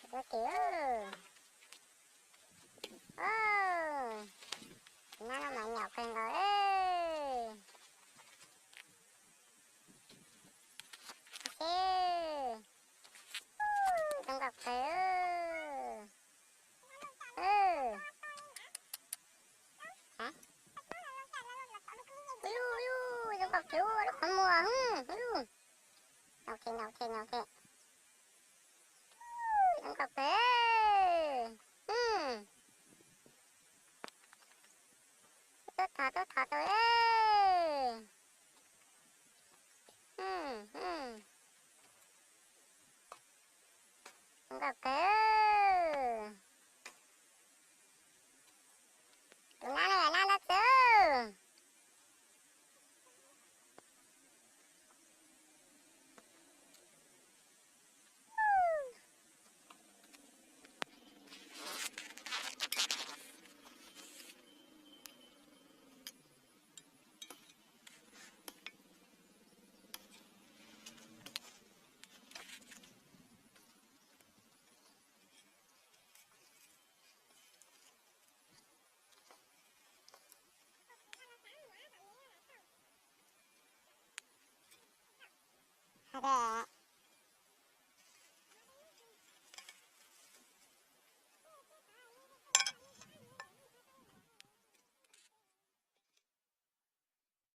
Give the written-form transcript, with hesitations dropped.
그렇게요. 나는 많이 아픈 거를. 다시. 생각해요. 우유, 생각해요. 건모아, 우유. 오케이. 생각해. 또 해. 생각해. 누나는 왜 나갔어? 그래.